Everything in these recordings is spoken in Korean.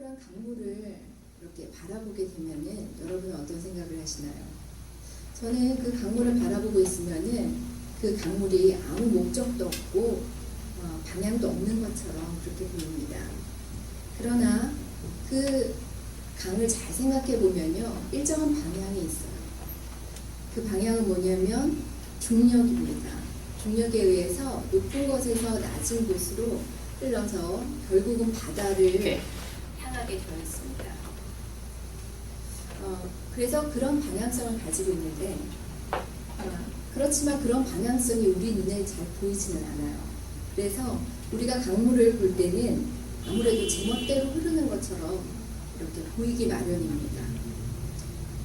동그란 강물을 이렇게 바라보게 되면은 여러분은 어떤 생각을 하시나요? 저는 그 강물을 바라보고 있으면은 그 강물이 아무 목적도 없고 방향도 없는 것처럼 그렇게 보입니다. 그러나 그 강을 잘 생각해 보면요, 일정한 방향이 있어요. 그 방향은 뭐냐면 중력입니다. 중력에 의해서 높은 곳에서 낮은 곳으로 흘러서 결국은 바다를 향하게 되어 있습니다. 그래서 그런 방향성을 가지고 있는데 그렇지만 그런 방향성이 우리 눈에 잘 보이지는 않아요. 그래서 우리가 강물을 볼 때는 아무래도 제멋대로 흐르는 것처럼 이렇게 보이기 마련입니다.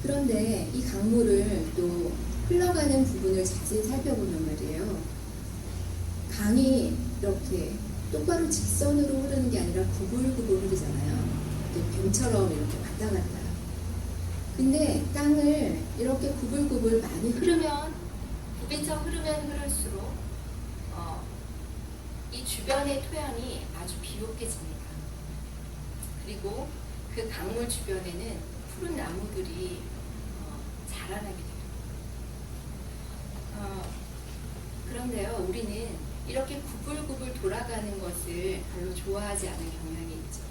그런데 이 강물을 또 흘러가는 부분을 자세히 살펴보면 말이에요, 강이 이렇게 똑바로 직선으로 흐르는 게 아니라 구불구불 흐르잖아요. 이렇게 뱀처럼 이렇게 왔다 갔다. 근데 땅을 이렇게 구불구불 많이 흐르면, 구비처럼 흐르면 흐를수록 이 주변의 토양이 아주 비옥해집니다. 그리고 그 강물 주변에는 푸른 나무들이 자라나게 됩니다. 그런데요, 우리는 이렇게 구불구불 돌아가는 것을 별로 좋아하지 않은 경향이 있죠.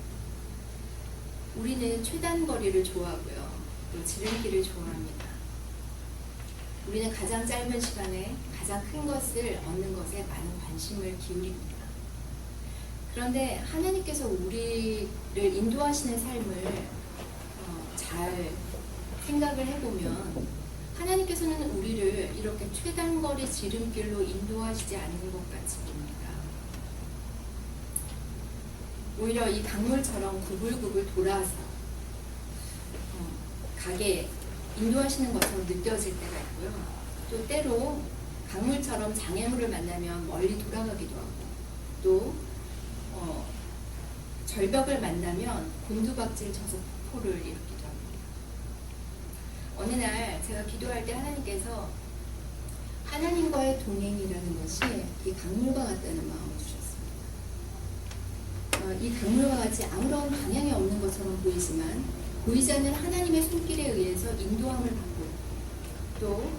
우리는 최단거리를 좋아하고요, 또 지름길을 좋아합니다. 우리는 가장 짧은 시간에 가장 큰 것을 얻는 것에 많은 관심을 기울입니다. 그런데 하나님께서 우리를 인도하시는 삶을 잘 생각을 해보면 하나님께서는 우리를 이렇게 최단거리 지름길로 인도하시지 않는 것 같이 봅니다. 오히려 이 강물처럼 구불구불 돌아서 가게 인도하시는 것처럼 느껴질 때가 있고요. 또 때로 강물처럼 장애물을 만나면 멀리 돌아가기도 하고, 또 절벽을 만나면 곤두박질 쳐서 폭포를 일으키기도 합니다. 어느 날 제가 기도할 때 하나님께서 하나님과의 동행이라는 것이 이 강물과 같다는 마음을 주셨습니다. 이 강물과 같이 아무런 방향이 없는 것처럼 보이지만 보이지 않는 하나님의 손길에 의해서 인도함을 받고, 또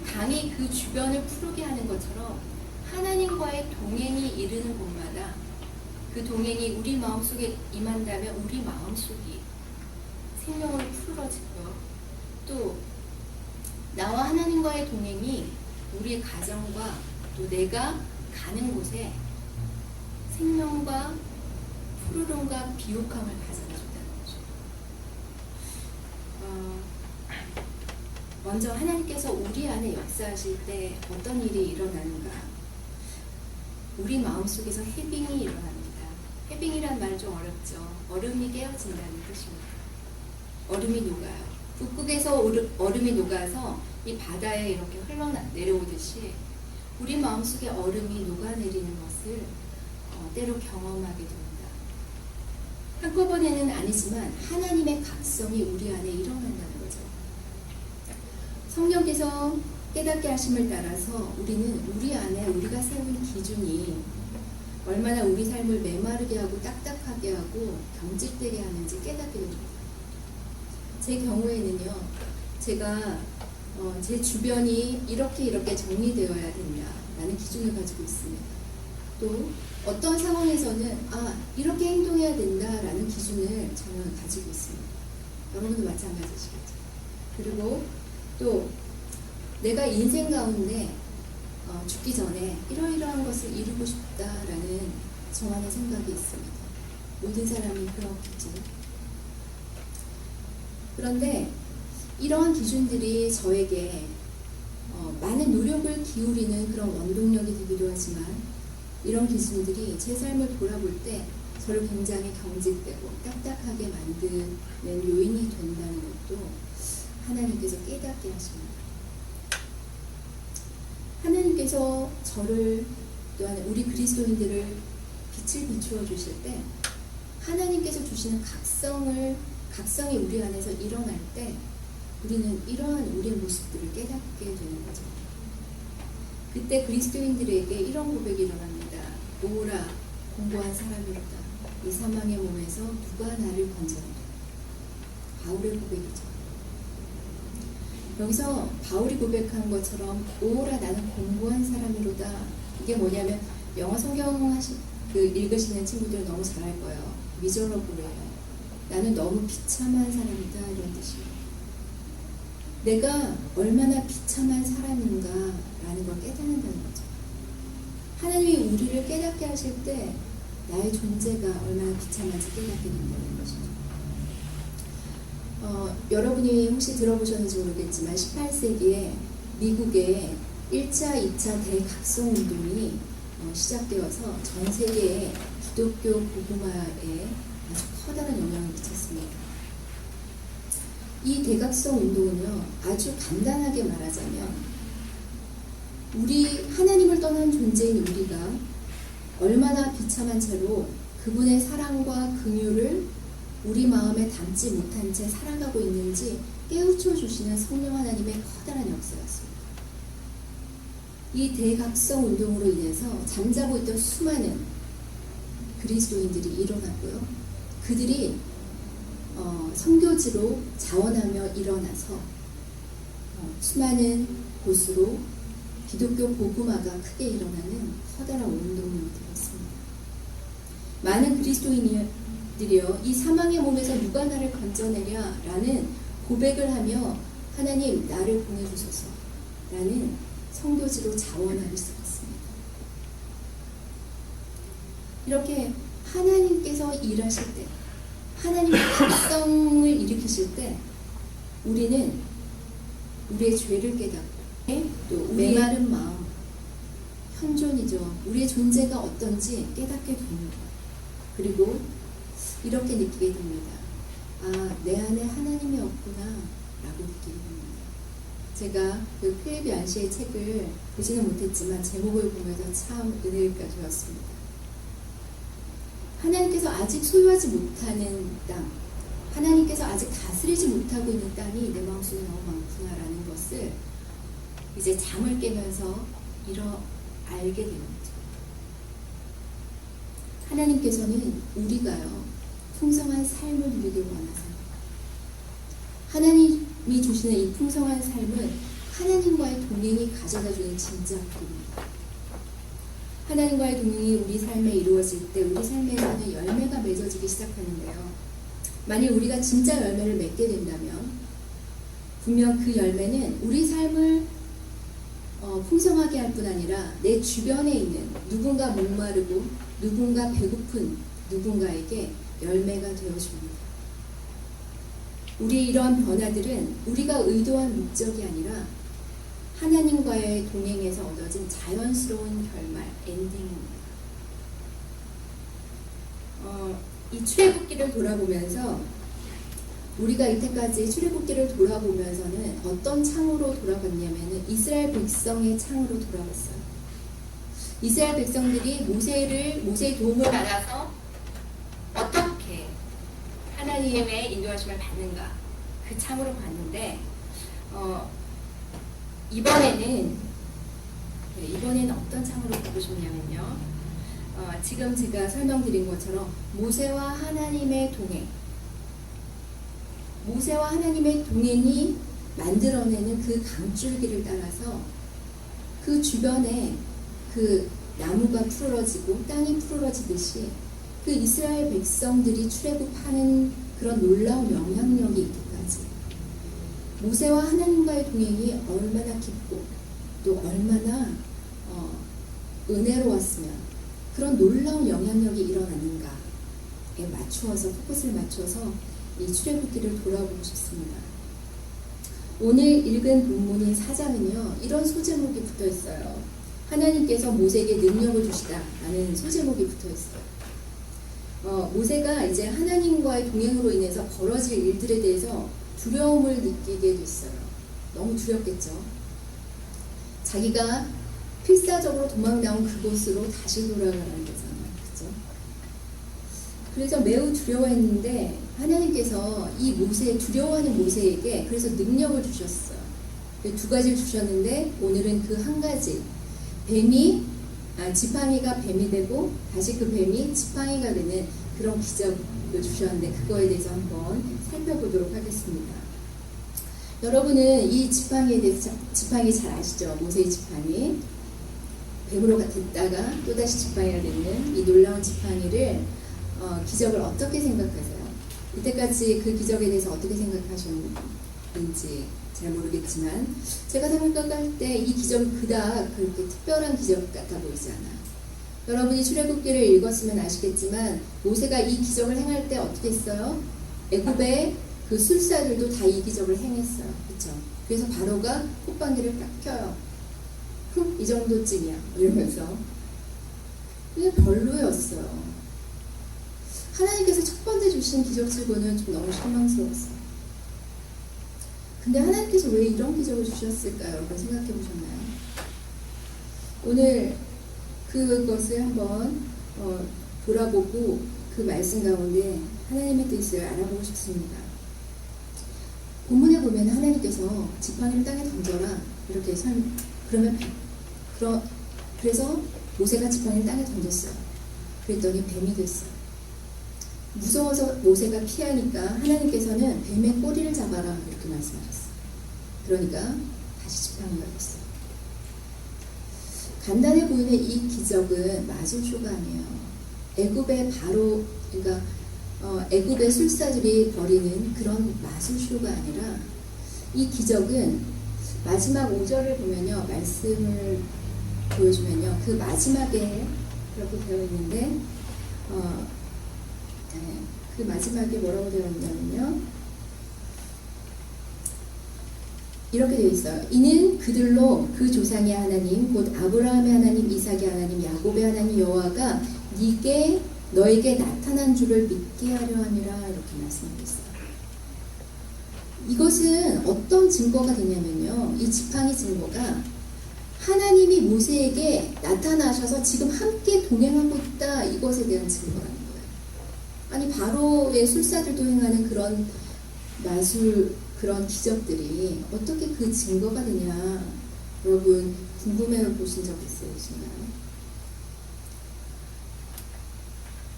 강이 그 주변을 푸르게 하는 것처럼 하나님과의 동행이 이르는 곳마다 그 동행이 우리 마음속에 임한다면 우리 마음속이 생명으로 푸르러지고요. 또 나와 하나님과의 동행이 우리 가정과 또 내가 가는 곳에 생명과 푸르름과 비옥함을 가져다준다는 거죠. 먼저 하나님께서 우리 안에 역사하실 때 어떤 일이 일어나는가? 우리 마음속에서 해빙이 일어납니다. 해빙이란 말 좀 어렵죠. 얼음이 깨어진다는 뜻입니다. 얼음이 녹아요. 북극에서 얼음이 녹아서 이 바다에 이렇게 흘러내려오듯이 우리 마음속에 얼음이 녹아내리는 것을 때로 경험하게 됩니다. 한꺼번에는 아니지만 하나님의 각성이 우리 안에 일어난다는 거죠. 성령께서 깨닫게 하심을 따라서 우리는 우리 안에 우리가 세운 기준이 얼마나 우리 삶을 메마르게 하고 딱딱하게 하고 경직되게 하는지 깨닫게 됩니다. 제 경우에는요, 제가 제 주변이 이렇게 정리되어야 된다라는 기준을 가지고 있습니다. 또 어떤 상황에서는 이렇게 행동해야 된다라는 기준을 저는 가지고 있습니다. 여러분도 마찬가지시겠죠. 그리고 또 내가 인생 가운데 죽기 전에 이러이러한 것을 이루고 싶다라는 저만의 생각이 있습니다. 모든 사람이 그렇겠죠. 그런데 이러한 기준들이 저에게 많은 노력을 기울이는 그런 원동력이 되기도 하지만, 이런 기준들이 제 삶을 돌아볼 때 저를 굉장히 경직되고 딱딱하게 만드는 요인이 된다는 것도 하나님께서 깨닫게 하십니다. 하나님께서 저를, 또한 우리 그리스도인들을 빛을 비추어 주실 때 하나님께서 주시는 각성이 우리 안에서 일어날 때 우리는 이러한 우리의 모습들을 깨닫게 되는 거죠. 그때 그리스도인들에게 이런 고백이 일어납니다. 오라 공고한 사람이로다. 이 사망의 몸에서 누가 나를 건져내랴. 바울의 고백이죠. 여기서 바울이 고백한 것처럼 오라 나는 공고한 사람이로다. 이게 뭐냐면 영어 성경 읽으시는 친구들은 너무 잘 알 거예요. 미저러블해요. 나는 너무 비참한 사람이다 이런 뜻이에요. 내가 얼마나 비참한 사람인가 라는 걸 깨닫는다는 거죠. 하나님이 우리를 깨닫게 하실 때 나의 존재가 얼마나 비참한지 깨닫게 된다는 것이죠. 여러분이 혹시 들어보셨는지 모르겠지만 18세기에 미국의 1차, 2차 대각성 운동이 시작되어서 전 세계의 기독교 복음화에 아주 커다란 영향을 미쳤습니다. 이 대각성 운동은요, 아주 간단하게 말하자면 우리 하나님을 떠난 존재인 우리가 얼마나 비참한 채로 그분의 사랑과 긍휼을 우리 마음에 담지 못한 채 살아가고 있는지 깨우쳐 주시는 성령 하나님의 커다란 역사였습니다. 이 대각성 운동으로 인해서 잠자고 있던 수많은 그리스도인들이 일어났고요. 그들이 선교지로 자원하며 일어나서 수많은 곳으로 기독교 복음화가 크게 일어나는 커다란 운동이 되었습니다. 많은 그리스도인들이요, 이 사망의 몸에서 누가 나를 건져내랴 라는 고백을 하며 하나님 나를 보내주소서 라는 선교지로 자원하기 시작했습니다. 이렇게 하나님께서 일하실 때, 하나님의 각성을 일으키실 때 우리는 우리의 죄를 깨닫고 또 메마른 마음, 현존이죠. 우리의 존재가 어떤지 깨닫게 됩니다. 그리고 이렇게 느끼게 됩니다. 아, 내 안에 하나님이 없구나 라고 느끼게 됩니다. 제가 그 필립 얀시의 책을 보지는 못했지만 제목을 보면서 참 은혜가 되었습니다. 하나님께서 아직 소유하지 못하는 땅, 하나님께서 아직 다스리지 못하고 있는 땅이 내 마음속에 너무 많구나라는 것을 이제 잠을 깨면서 알게 되는 거죠. 하나님께서는 우리가요, 풍성한 삶을 누리길 원하세요. 하나님이 주시는 이 풍성한 삶은 하나님과의 동행이 가져다주는 진짜 복입니다. 하나님과의 동행이 우리 삶에 이루어질 때 우리 삶에서는 열매가 맺어지기 시작하는데요. 만일 우리가 진짜 열매를 맺게 된다면 분명 그 열매는 우리 삶을 풍성하게 할 뿐 아니라 내 주변에 있는 누군가 목마르고 누군가 배고픈 누군가에게 열매가 되어줍니다. 우리 이러한 변화들은 우리가 의도한 목적이 아니라 하나님과의 동행에서 얻어진 자연스러운 결말, 엔딩입니다. 이 출애굽기를 돌아보면서 우리가 이때까지 출애굽기를 돌아보면서는 어떤 창으로 돌아봤냐면은 이스라엘 백성의 창으로 돌아봤어요. 이스라엘 백성들이 모세의 도움을 받아서 어떻게 하나님의 인도하심을 받는가 그 창으로 봤는데 이번에는 어떤 창으로 보고 싶냐면요. 지금 제가 설명드린 것처럼 모세와 하나님의 동행이 만들어내는 그 강줄기를 따라서 그 주변에 그 나무가 푸르러지고 땅이 푸르러지듯이 그 이스라엘 백성들이 출애굽하는 그런 놀라운 영향력이 있기까지 모세와 하나님과의 동행이 얼마나 깊고 또 얼마나 은혜로웠으면 그런 놀라운 영향력이 일어났는가에 맞추어서 포커스를 맞춰서 이 출애굽기를 돌아보고 싶습니다. 오늘 읽은 본문인 4장은요, 이런 소제목이 붙어 있어요. 하나님께서 모세에게 능력을 주시다라는 소제목이 붙어 있어요. 모세가 이제 하나님과의 동행으로 인해서 벌어질 일들에 대해서 두려움을 느끼게 됐어요. 너무 두렵겠죠. 자기가 필사적으로 도망 나온 그곳으로 다시 돌아가는 거잖아요. 그죠? 그래서 매우 두려워했는데 하나님께서 이 두려워하는 모세에게 그래서 능력을 주셨어요. 두 가지를 주셨는데 오늘은 그 한 가지, 지팡이가 뱀이 되고 다시 그 뱀이 지팡이가 되는 그런 기적을 주셨는데 그거에 대해서 한번 살펴보도록 하겠습니다. 여러분은 이 지팡이에 대해서 지팡이 잘 아시죠? 모세의 지팡이. 뱀으로 됐다가 또다시 지팡이가 되는 이 놀라운 지팡이를 기적을 어떻게 생각하세요? 이때까지 그 기적에 대해서 어떻게 생각하셨는지 잘 모르겠지만 제가 생각할 때 이 기적이 그닥 그렇게 특별한 기적 같아 보이지 않아요. 여러분이 출애굽기를 읽었으면 아시겠지만 모세가 이 기적을 행할 때 어떻게 했어요? 애굽의 그 술사들도 다 이 기적을 행했어요. 그렇죠? 그래서 바로가 콧방귀를 딱 켜요. 이 정도쯤이야 이러면서. 그게 별로였어요. 하나님께서 첫 번째 주신 기적치고는 좀 너무 실망스러웠어요. 근데 하나님께서 왜 이런 기적을 주셨을까요? 여러분 생각해 보셨나요? 오늘 그것을 한번 돌아보고 그 말씀 가운데 하나님의 뜻을 알아보고 싶습니다. 본문에 보면 하나님께서 지팡이를 땅에 던져라 이렇게 그래서 모세가 지팡이를 땅에 던졌어요. 그랬더니 뱀이 됐어요. 무서워서 모세가 피하니까 하나님께서는 뱀의 꼬리를 잡아라 이렇게 말씀하셨어요. 그러니까 다시 지팡이가 됐어요. 간단해 보이는 이 기적은 마술쇼가 아니에요. 애굽의 그러니까 애굽의 술사들이 벌이는 그런 마술쇼가 아니라 이 기적은 마지막 5절을 보면요. 말씀을 보여주면요. 그 마지막에 이렇게 되어 있는데 그 마지막에 뭐라고 되어 있냐면요. 이렇게 되어 있어요. 이는 그들로 그 조상의 하나님 곧 아브라함의 하나님 이삭의 하나님 야곱의 하나님 여호와가 너에게 나타난 줄을 믿게 하려 함이라 이렇게 말씀하고 있어요. 이것은 어떤 증거가 되냐면요. 이 지팡이 증거가 하나님이 모세에게 나타나셔서 지금 함께 동행하고 있다 이것에 대한 증거라는 거예요. 아니 바로의 술사들도 행하는 그런 그런 기적들이 어떻게 그 증거가 되냐 여러분 궁금해 보신 적 있으신가요?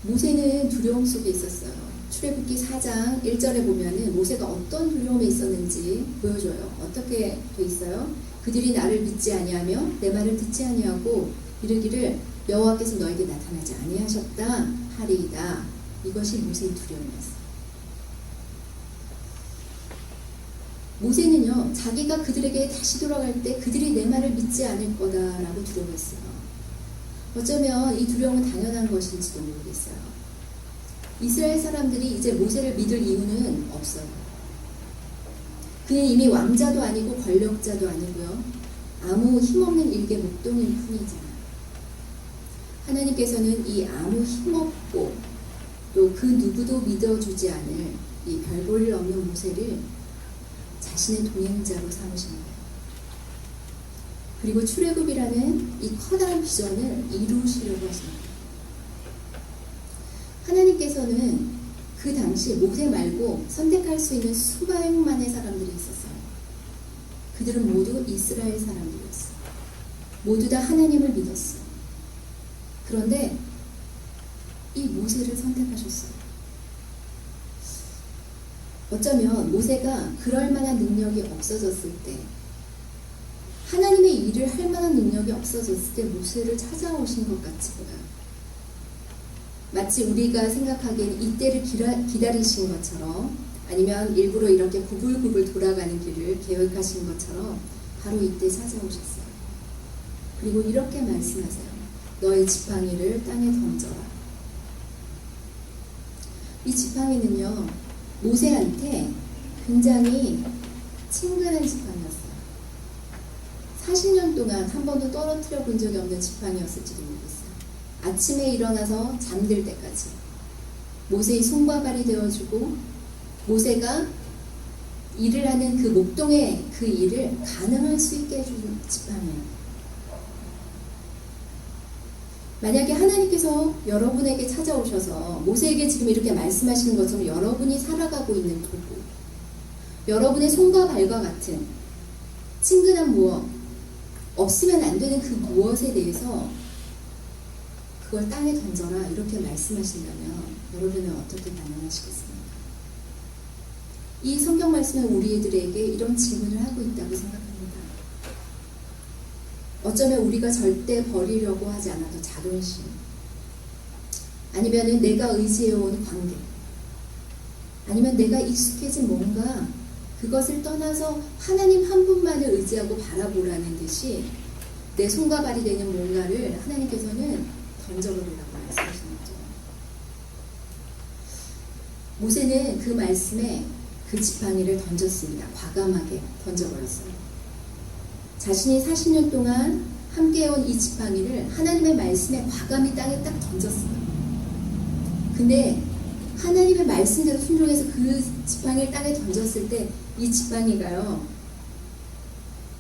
모세는 두려움 속에 있었어요. 출애굽기 4장 1절에 보면은 모세가 어떤 두려움에 있었는지 보여줘요. 어떻게 돼 있어요? 그들이 나를 믿지 아니하며 내 말을 듣지 아니하고 이르기를 여호와께서 너에게 나타나지 아니하셨다 하리이다. 이것이 모세의 두려움이었어요. 모세는요, 자기가 그들에게 다시 돌아갈 때 그들이 내 말을 믿지 않을 거다라고 두려워했어요. 어쩌면 이 두려움은 당연한 것인지도 모르겠어요. 이스라엘 사람들이 이제 모세를 믿을 이유는 없어요. 그는 이미 왕자도 아니고 권력자도 아니고요. 아무 힘없는 일개 목동인 뿐이잖아요. 하나님께서는 이 아무 힘없고 또 그 누구도 믿어주지 않을 이 별 볼 일 없는 모세를 자신의 동행자로 삼으신 거예요. 그리고 출애굽이라는 이 커다란 비전을 이루시려고 하십니다. 하나님께서는 그 당시 모세 말고 선택할 수 있는 수백만의 사람들이 있었어요. 그들은 모두 이스라엘 사람들이었어요. 모두 다 하나님을 믿었어요. 그런데 이 모세를 선택하셨어요. 어쩌면 모세가 그럴 만한 능력이 없어졌을 때, 하나님의 일을 할 만한 능력이 없어졌을 때 모세를 찾아오신 것 같이 보여요. 마치 우리가 생각하기엔 이때를 기다리신 것처럼, 아니면 일부러 이렇게 구불구불 돌아가는 길을 계획하신 것처럼 바로 이때 찾아오셨어요. 그리고 이렇게 말씀하세요. 너의 지팡이를 땅에 던져라. 이 지팡이는요, 모세한테 굉장히 친근한 지팡이였어요. 40년 동안 한 번도 떨어뜨려 본 적이 없는 지팡이였을지도 모르겠어요. 아침에 일어나서 잠들 때까지 모세의 손과 발이 되어주고, 모세가 일을 하는 그 목동의 그 일을 가능할 수 있게 해주는 지팡이예요. 만약에 하나님께서 여러분에게 찾아오셔서 모세에게 지금 이렇게 말씀하시는 것처럼 여러분이 살아가고 있는 도구, 여러분의 손과 발과 같은 친근한 무엇, 없으면 안 되는 그 무엇에 대해서 그걸 땅에 던져라 이렇게 말씀하신다면 여러분은 어떻게 반응하시겠습니까? 이 성경 말씀은 우리들에게 이런 질문을 하고 있다고 생각합니다. 어쩌면 우리가 절대 버리려고 하지 않아도 자존심, 아니면 내가 의지해온 관계, 아니면 내가 익숙해진 뭔가, 그것을 떠나서 하나님 한 분만을 의지하고 바라보라는 듯이 내 손과 발이 되는 뭔가를 하나님께서는 던져버리라고 말씀하시는 거죠. 모세는 그 말씀에 그 지팡이를 던졌습니다. 과감하게 던져버렸어요. 자신이 40년 동안 함께해온 이 지팡이를 하나님의 말씀에 과감히 땅에 딱 던졌어요. 근데 하나님의 말씀대로 순종해서 그 지팡이를 땅에 던졌을 때 이 지팡이가요,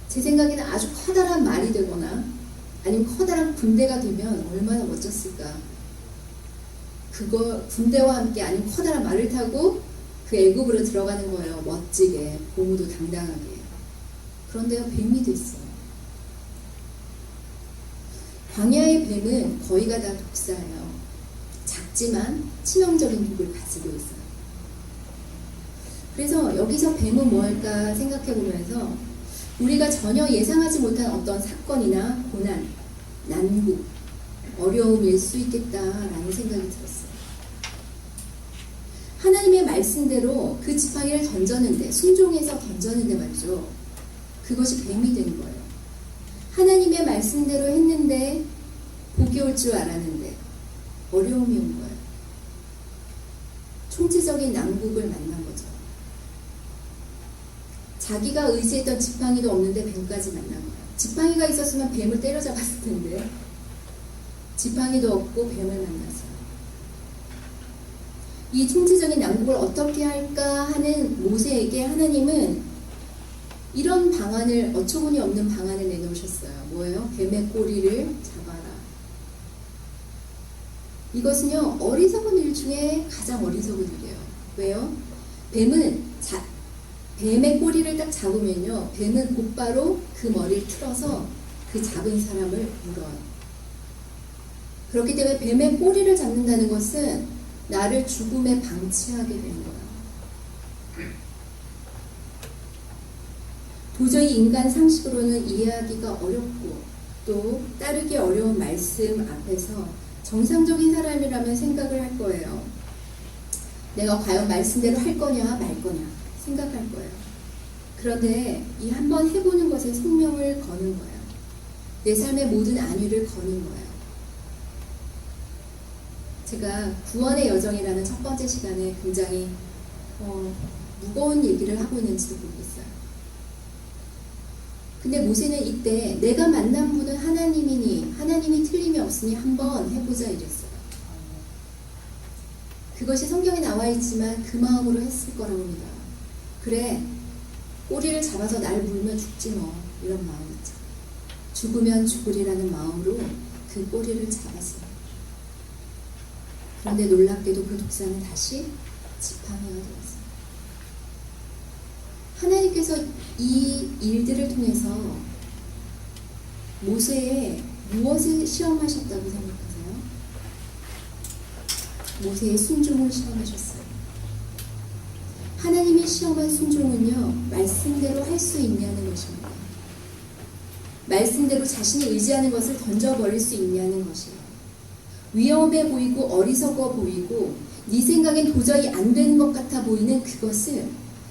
제 생각에는 아주 커다란 말이 되거나 아니면 커다란 군대가 되면 얼마나 멋졌을까. 그거 군대와 함께 아니면 커다란 말을 타고 그 애굽으로 들어가는 거예요. 멋지게, 고무도 당당하게. 그런데요, 뱀이 됐어요. 광야의 뱀은 거의가 다 독사예요. 작지만 치명적인 독을 가지고 있어요. 그래서 여기서 뱀은 뭘까 생각해 보면서 우리가 전혀 예상하지 못한 어떤 사건이나 고난, 난국, 어려움일 수 있겠다라는 생각이 들었어요. 하나님의 말씀대로 그 지팡이를 던졌는데, 순종해서 던졌는데 말이죠. 그것이 뱀이 된 거예요. 하나님의 말씀대로 했는데 복이 올 줄 알았는데 어려움이 온 거예요. 총체적인 난국을 만난 거죠. 자기가 의지했던 지팡이도 없는데 뱀까지 만난 거예요. 지팡이가 있었으면 뱀을 때려잡았을 텐데 지팡이도 없고 뱀을 만났어요. 이 총체적인 난국을 어떻게 할까 하는 모세에게 하나님은 이런 방안을, 어처구니 없는 방안을 내놓으셨어요. 뭐예요? 뱀의 꼬리를 잡아라. 이것은요, 어리석은 일 중에 가장 어리석은 일이에요. 왜요? 뱀의 꼬리를 딱 잡으면요, 뱀은 곧바로 그 머리를 틀어서 그 잡은 사람을 물어요. 그렇기 때문에 뱀의 꼬리를 잡는다는 것은 나를 죽음에 방치하게 되는 거예요. 도저히 인간 상식으로는 이해하기가 어렵고 또 따르기 어려운 말씀 앞에서 정상적인 사람이라면 생각을 할 거예요. 내가 과연 말씀대로 할 거냐 말 거냐 생각할 거예요. 그런데 이 한번 해보는 것에 생명을 거는 거예요. 내 삶의 모든 안위를 거는 거예요. 제가 구원의 여정이라는 첫 번째 시간에 굉장히 무거운 얘기를 하고 있는지도 모르겠어요. 근데 모세는 이때 내가 만난 분은 하나님이니 하나님이 틀림이 없으니 한번 해보자 이랬어요. 그것이 성경에 나와 있지만 그 마음으로 했을 거라고 합니다. 그래, 꼬리를 잡아서 날 물면 죽지 뭐, 이런 마음 있죠. 죽으면 죽으리라는 마음으로 그 꼬리를 잡았어요. 그런데 놀랍게도 그 독사는 다시 지팡이가 되었어요. 하나님께서 이 일들을 통해서 모세의 무엇을 시험하셨다고 생각하세요? 모세의 순종을 시험하셨어요. 하나님이 시험한 순종은요, 말씀대로 할 수 있냐는 것입니다. 말씀대로 자신이 의지하는 것을 던져버릴 수 있냐는 것이에요. 위험해 보이고 어리석어 보이고 네 생각엔 도저히 안 되는 것 같아 보이는 그것을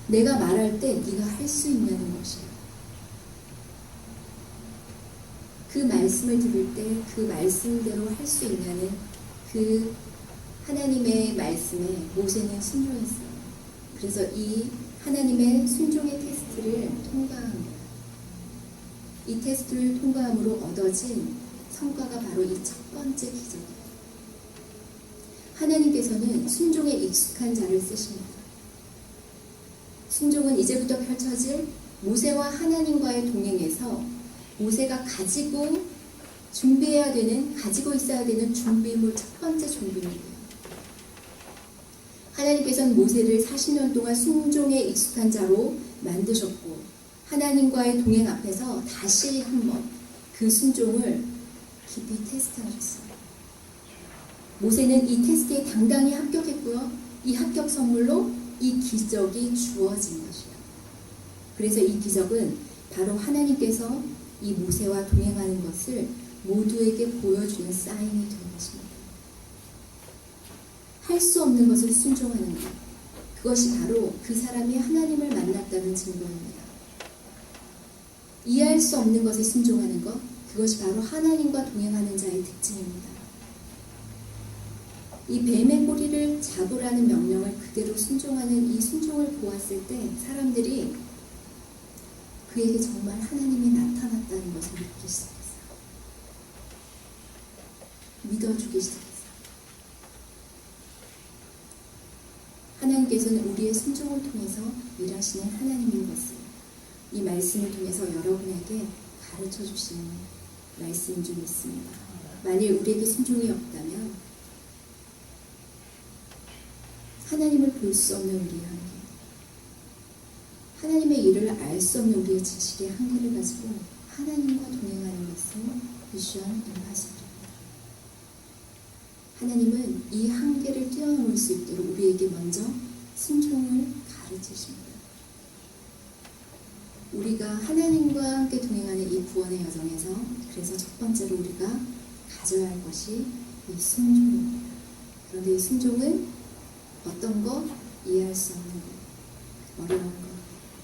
내가 말할 때 네가 할 수 있냐는 것이에요. 그 말씀을 들을 때 그 말씀대로 할 수 있냐는 그 하나님의 말씀에 모세는 순종했어요. 그래서 이 하나님의 순종의 테스트를 통과한 거예요. 이 테스트를 통과함으로 얻어진 성과가 바로 이 첫 번째 기적이에요. 하나님께서는 순종에 익숙한 자를 쓰십니다. 순종은 이제부터 펼쳐질 모세와 하나님과의 동행에서 모세가 가지고 있어야 되는 준비물, 첫 번째 준비물이에요. 하나님께서는 모세를 40년 동안 순종에 익숙한 자로 만드셨고 하나님과의 동행 앞에서 다시 한번 그 순종을 깊이 테스트하셨어요. 모세는 이 테스트에 당당히 합격했고요. 이 합격 선물로 이 기적이 주어진 것이에요. 그래서 이 기적은 바로 하나님께서 이 모세와 동행하는 것을 모두에게 보여주는 사인이 된 것입니다. 할 수 없는 것을 순종하는 것, 그것이 바로 그 사람이 하나님을 만났다는 증거입니다. 이해할 수 없는 것에 순종하는 것, 그것이 바로 하나님과 동행하는 자의 특징입니다. 이 뱀의 꼬리를 잡으라는 명령을 그대로 순종하는 이 순종을 보았을 때 사람들이 그에게 정말 하나님이 나타났다는 것을 믿기 시작했어요. 믿어주기 시작했어요. 하나님께서는 우리의 순종을 통해서 일하시는 하나님인 것을 이 말씀을 통해서 여러분에게 가르쳐 주시는 말씀인 줄 믿습니다. 만일 우리에게 순종이 없다면 하나님을 볼 수 없는 우리의 한계, 하나님의 일을 알 수 없는 우리의 지식의 한계를 가지고 하나님과 동행하는 것은 미션 임파서블입니다. 하나님은 이 한계를 뛰어넘을 수 있도록 우리에게 먼저 순종을 가르치십니다. 우리가 하나님과 함께 동행하는 이 구원의 여정에서 그래서 첫 번째로 우리가 가져야 할 것이 이 순종입니다. 그런데 이 순종은 어떤 것? 이해할 수 없는 것, 어려운 것,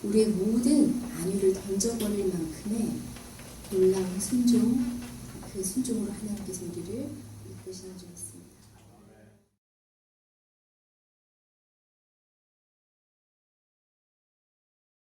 우리의 모든 안위를 던져버릴 만큼의 놀라운 순종, 그 순종으로 하나님께서 우리를 이끄시는 줄 믿습니다.